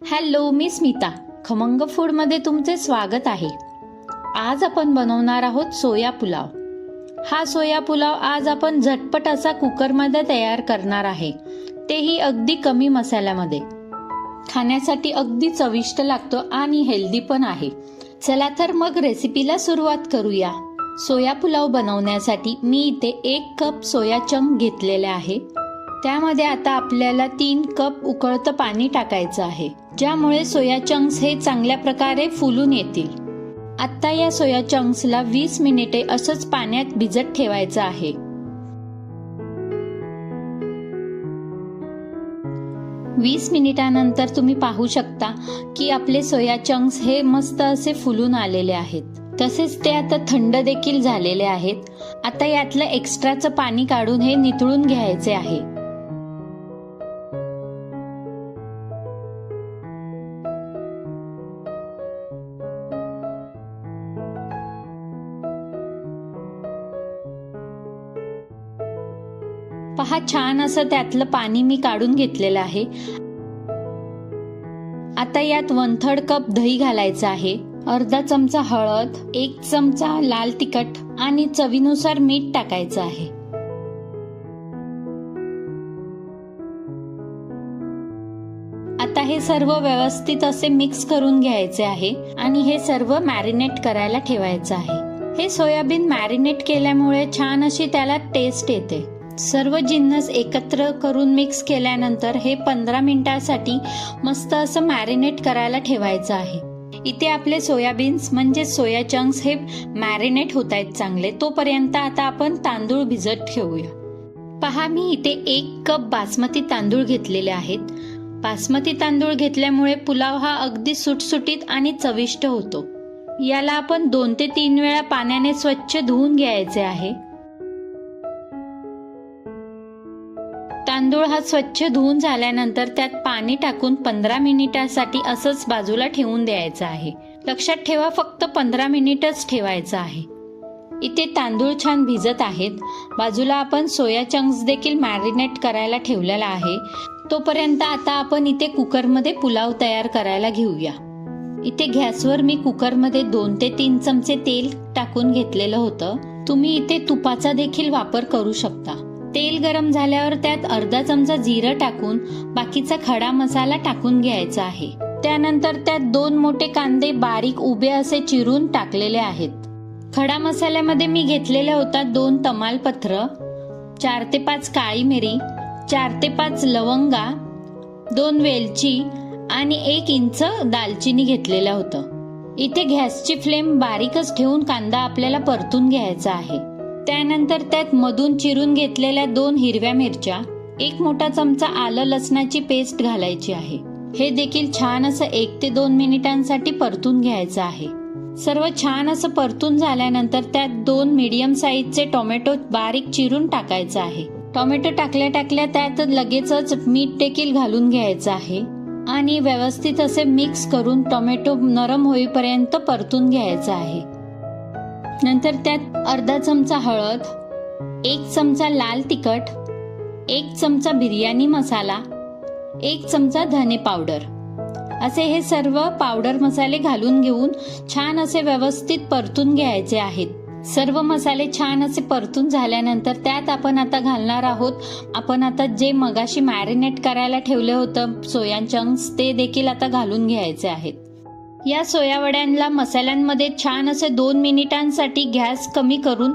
Hello, मी स्मिता. खमंग फूडमध्ये तुमचे स्वागत आहे. आज आपण बनवणार आहोत सोया पुलाव. हा सोया पुलाव आज आपण झटपट असा कुकरमध्ये तयार करणार आहे, तेही अगदी कमी मसाल्यामध्ये. खाण्यासाठी अगदी चविष्ट लागतो आणि हेल्दी पण आहे. चला तर मग रेसिपीला सुरुवात करूया. सोया पुलाव बनवण्यासाठी मी इथे 1 कप सोया चंक घेतलेले आहे. त्यामध्ये आता आपल्याला 3 कप उकळतं पाणी टाकायचं आहे, ज्यामुळे सोया चंक्स हे चांगल्या प्रकारे फुलून येतील. आता या सोया चंक्सला 20 मिनिटे असंच पाण्यात भिजत ठेवायचं आहे. वीस मिनिटानंतर तुम्ही पाहू शकता की आपले सोया चंक्स हे मस्त असे फुलून आलेले आहेत. तसेच ते आता थंड देखील झालेले आहेत. आता यातलं एक्स्ट्राचं पाणी काढून हे नितळून घ्यायचे आहे. पहा, छान असं त्यातलं पाणी मी काढून घेतलेलं आहे. आता यात 1/3 कप दही घालायचं आहे, अर्धा चमचा हळद, 1 चमचा लाल तिखट आणि चवीनुसार मीठ टाकायचं आहे. आता हे सर्व व्यवस्थित असे मिक्स करून घ्यायचे आहे आणि हे सर्व मॅरिनेट करायला ठेवायचं आहे. हे सोयाबीन मॅरिनेट केल्यामुळे छान अशी त्याला टेस्ट येते. सर्व जिन्नस एकत्र करून मिक्स केल्यानंतर हे 15 मिनिटांसाठी मस्त असं मॅरिनेट करायला ठेवायचं आहे. इथे आपले सोयाबीन्स म्हणजे सोया चंक्स हे मॅरिनेट होत आहेत चांगले. तोपर्यंत आता आपण तांदूळ भिजत ठेवूया. पहा, मी इथे 1 कप बासमती तांदूळ घेतलेले आहेत. बासमती तांदूळ घेतल्यामुळे पुलाव हा अगदी सुटसुटीत आणि चविष्ट होतो. याला आपण 2 ते 3 वेळा पाण्याने स्वच्छ धुवून घ्यायचे आहे. तांदूळ हा स्वच्छ धुवून झाल्यानंतर त्यात पाणी टाकून 15 मिनिटांसाठी असंच बाजूला ठेवून द्यायचं आहे. लक्षात ठेवा, फक्त 15 मिनिटच ठेवायचं आहे. इथे तांदूळ छान भिजत आहेत. बाजूला आपण सोया चंक्स देखील मॅरिनेट करायला ठेवलेला आहे. तोपर्यंत आता आपण इथे कुकरमध्ये पुलाव तयार करायला घेऊया. इथे गॅसवर मी कुकरमध्ये 2 ते 3 चमचे तेल टाकून घेतलेलं होतं. तुम्ही इथे तुपाचा देखील वापर करू शकता. तेल गरम झाल्यावर त्यात अर्धा चमचा जिरं टाकून बाकीचा खडा मसाला टाकून घ्यायचा आहे. त्यानंतर त्यात 2 मोठे कांदे बारीक उभे असे चिरून टाकलेले आहेत. खडा मसाल्यामध्ये मी घेतलेल्या होता 2 तमालपत्र, 4 ते 5 काळी मिरी, 4 ते 5 लवंगा, 2 वेलची आणि 1 इंच दालचिनी घेतलेलं होतं. इथे गॅसची फ्लेम बारीकच ठेवून कांदा आपल्याला परतून घ्यायचा आहे. त्यानंतर त्यात मधून चिरून घेतलेल्या 2 हिरव्या मिरच्या, 1 मोठा चमचा आलं लसणाची पेस्ट घालायची आहे. हे देखील छान असं 1 ते 2 मिनिटांसाठी परतून घ्यायचं आहे. सर्व छान असं परतून झाल्यानंतर त्यात 2 मीडियम साईजचे टोमॅटो बारीक चिरून टाकायचं आहे. टोमॅटो टाकल्या टाकल्या त्यात लगेचच मीठ देखील घालून घ्यायचं आहे आणि व्यवस्थित असे मिक्स करून टोमॅटो नरम होईपर्यंत परतून घ्यायचं आहे. नंतर त्यात अर्धा चमचा हळद, 1 चमचा लाल तिखट, 1 चमचा बिर्याणी मसाला, 1 चमचा धने पावडर असे हे सर्व पावडर मसाले घालून घेऊन छान असे व्यवस्थित परतून घ्यायचे आहेत. सर्व मसाले छान असे परतून झाल्यानंतर त्यात आपण आता घालणार आहोत, आपण आता जे मगाशी मॅरिनेट करायला ठेवले होतं सोया चंक्स, ते देखील आता घालून घ्यायचे आहेत. या सोया वड्यांना मसाल्यांमध्ये छान असे 2 मिनिटांसाठी गॅस कमी करून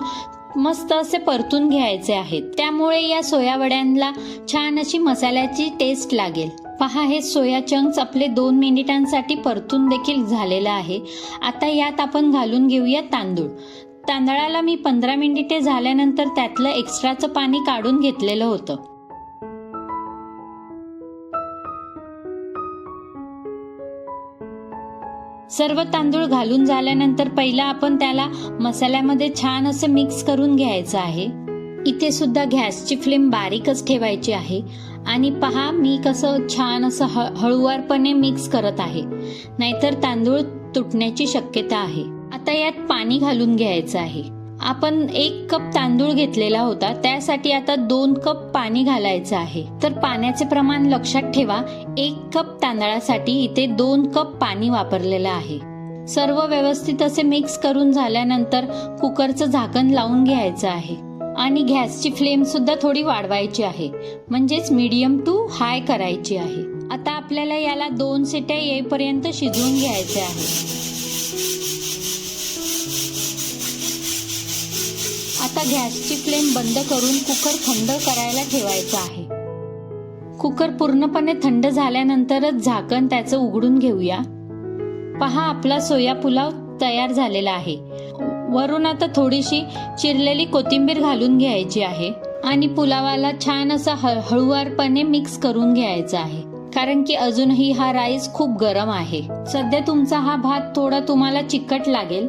मस्त असे परतून घ्यायचे आहेत. त्यामुळे या सोया वड्यांना छान अशी मसाल्याची टेस्ट लागेल. पहा, हे सोया चंक्स आपले 2 मिनिटांसाठी परतून देखील झालेलं आहे. आता यात आपण घालून घेऊया तांदूळ. तांदळाला मी 15 मिनिटे झाल्यानंतर त्यातलं एक्स्ट्राचं पाणी काढून घेतलेलं होतं. सर्व तांदूळ घालून झाल्यानंतर पहिला आपण त्याला मसाल्यामध्ये छान असं मिक्स करून घ्यायचं आहे. इथे सुद्धा गॅसची फ्लेम बारीकच ठेवायची आहे आणि पहा, मी कसं छान असं हळूवारपणे मिक्स करत आहे, नाहीतर तांदूळ तुटण्याची शक्यता आहे. आता यात पाणी घालून घ्यायचं आहे. आपण 1 कप तांदूळ घेतलेला होता, त्यासाठी आता 2 कप पाणी घालायचं आहे. तर पाण्याचे प्रमाण लक्षात ठेवा. 1 कप तांदळासाठी इथे 2 कप पाणी वापरलेलं आहे. सर्व व्यवस्थित असे मिक्स करून झाल्यानंतर कुकरचं झाकण लावून घ्यायचं आहे आणि गॅसची फ्लेम सुद्धा थोडी वाढवायची आहे, म्हणजेच मीडियम टू हाय करायची आहे. आता आपल्याला याला 2 शिट्या येईपर्यंत शिजवून घ्यायचे आहे. आता गॅसची फ्लेम बंद करून कुकर थंड करायला ठेवायचा आहे. कुकर पूर्णपणे थंड झाल्यानंतरच झाकण त्याचं उघडून घेऊया. पहा, आपला सोया पुलाव तयार झालेला आहे. वरून आता थोडीशी चिरलेली कोथिंबीर घालून घ्यायची आहे आणि पुलावाला छान असा हळूवारपणे मिक्स करून घ्यायचा आहे, कारण की अजूनही हा राईस खूप गरम आहे. सध्या तुमचा हा भात थोडा तुम्हाला चिकट लागेल,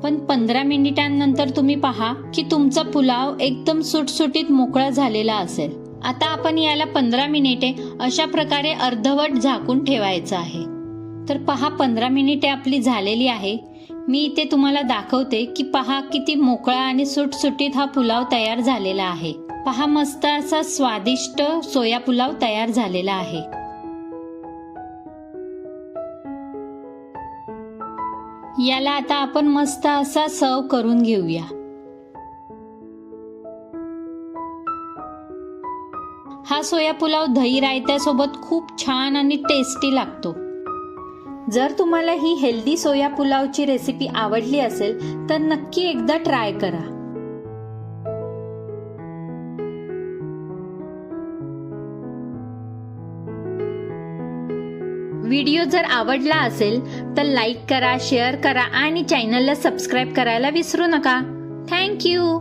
पण 15 मिनिटांनंतर तुम्ही पहा की तुमचा पुलाव एकदम सुटसुटीत मोकळा झालेला असेल. आता आपण याला 15 मिनिटे अशा प्रकारे अर्धवट झाकून ठेवायचं आहे. तर पहा, 15 मिनिटे आपली झालेली आहे. मी इथे तुम्हाला दाखवते की पहा किती मोकळा आणि सुटसुटीत हा पुलाव तयार झालेला आहे. पहा, मस्त असा स्वादिष्ट सोया पुलाव तयार झालेला आहे. याला आता आपण मस्त असा सर्व करून घेऊया. हा सोया पुलाव दही रायत्यासोबत खूप छान आणि टेस्टी लागतो. जर तुम्हाला ही हेल्दी सोया पुलावची रेसिपी आवडली असेल तर नक्की एकदा ट्राय करा. व्हिडिओ जर आवडला असेल तर लाईक करा, शेअर करा आणि चॅनलला सबस्क्राईब करायला विसरू नका. Thank you.